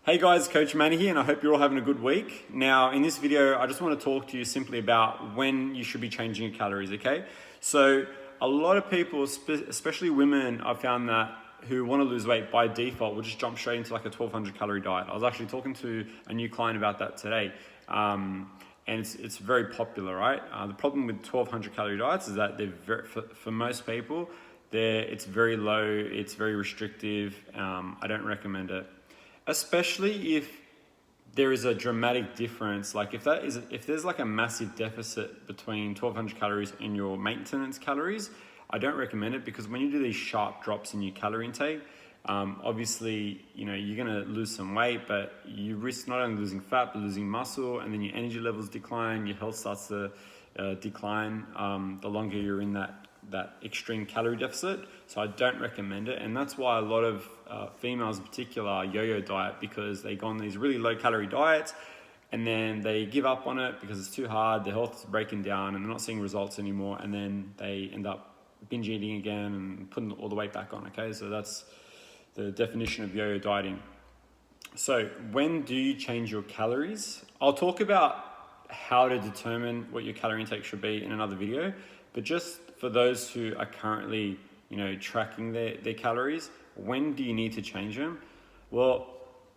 Hey guys, Coach Manny here, and I hope you're all having a good week. Now, in this video, I just want to talk to you simply about when you should be changing your calories, okay? So, a lot of people, especially women, I've found that who want to lose weight by default will just jump straight into like a 1200 calorie diet. I was actually talking to a new client about that today, and it's very popular, right? The problem with 1200 calorie diets is that they're for most people, it's very low, it's very restrictive. I don't recommend it. Especially if there is a dramatic difference, like if there's like a massive deficit between 1200 calories and your maintenance calories, I don't recommend it, because when you do these sharp drops in your calorie intake, obviously, you're gonna lose some weight, but you risk not only losing fat, but losing muscle, and then your energy levels decline, your health starts to decline the longer you're in that extreme calorie deficit. So I don't recommend it, and that's why a lot of females in particular yo-yo diet, because they go on these really low calorie diets and then they give up on it because it's too hard, their health is breaking down and they're not seeing results anymore, and then they end up binge eating again and putting all the weight back on. Okay, so that's the definition of yo-yo dieting. So when do you change your calories? I'll talk about how to determine what your calorie intake should be in another video, but just for those who are currently tracking their calories, when do you need to change them? Well,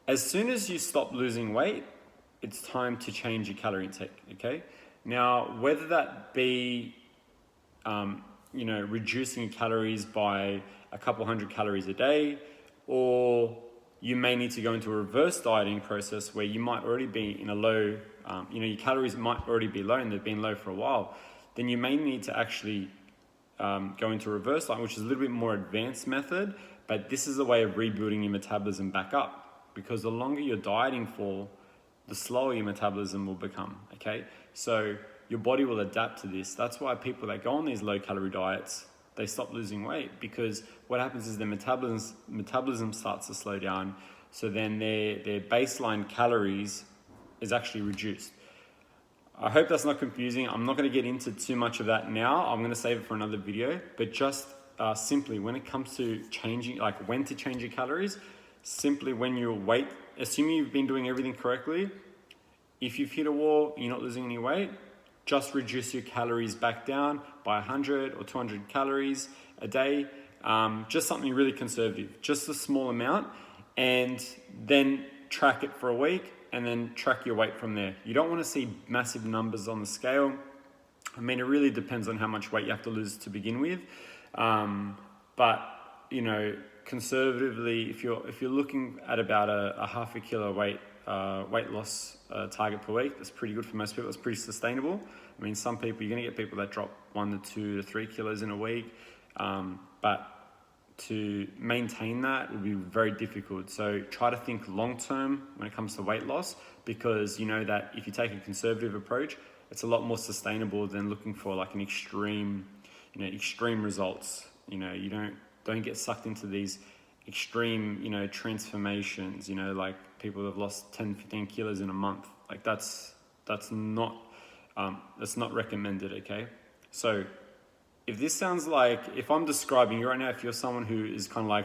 as soon as you stop losing weight, it's time to change your calorie intake, okay? Now, whether that be reducing calories by a couple hundred calories a day, or you may need to go into a reverse dieting process where you might already be in a low, your calories might already be low and they've been low for a while, then you may need to actually go into reverse diet, which is a little bit more advanced method, but this is a way of rebuilding your metabolism back up, because the longer you're dieting for, the slower your metabolism will become, okay? So your body will adapt to this. That's why people that go on these low calorie diets, they stop losing weight, because what happens is their metabolism starts to slow down, so then their baseline calories is actually reduced. I hope that's not confusing. I'm not going to get into too much of that now. I'm going to save it for another video, but just simply when it comes to changing, like when to change your calories, simply when your weight, assuming you've been doing everything correctly, if you've hit a wall, you're not losing any weight, just reduce your calories back down by 100 or 200 calories a day. Just something really conservative, just a small amount, and then track it for a week and then track your weight from there. You don't want to see massive numbers on the scale. I mean, it really depends on how much weight you have to lose to begin with. But conservatively, if you're looking at about a half a kilo weight loss target per week, that's pretty good for most people. It's pretty sustainable. I mean, some people, you're going to get people that drop 1 to 2 to 3 kilos in a week, but to maintain that will be very difficult. So try to think long term when it comes to weight loss, because you know that if you take a conservative approach, it's a lot more sustainable than looking for like an extreme results. You don't get sucked into these extreme transformations, like people that have lost 10-15 kilos in a month. Like that's not recommended, okay? So if this sounds like, if I'm describing you right now, if you're someone who is kind of like,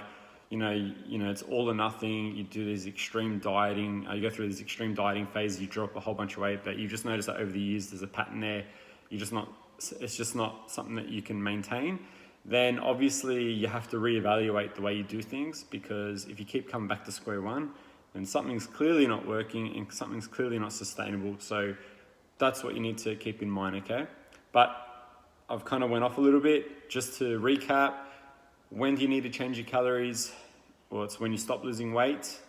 it's all or nothing, you do this extreme dieting, you go through this extreme dieting phase, you drop a whole bunch of weight, but you just notice that over the years there's a pattern there, it's just not something that you can maintain, then obviously you have to reevaluate the way you do things, because if you keep coming back to square one, then something's clearly not working and something's clearly not sustainable. So that's what you need to keep in mind, okay? But I've kind of went off a little bit. Just to recap, when do you need to change your calories? Well, it's when you stop losing weight,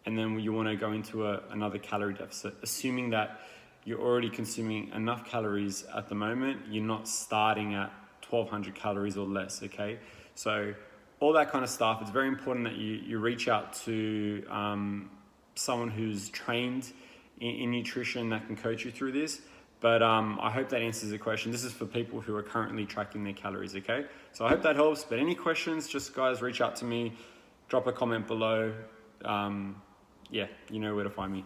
and then you want to go into another calorie deficit, assuming that you're already consuming enough calories at the moment. You're not starting at 1200 calories or less, okay? So all that kind of stuff, it's very important that you reach out to someone who's trained in nutrition that can coach you through this. But I hope that answers the question. This is for people who are currently tracking their calories, okay? So I hope that helps. But any questions, just guys, reach out to me, drop a comment below. You know where to find me.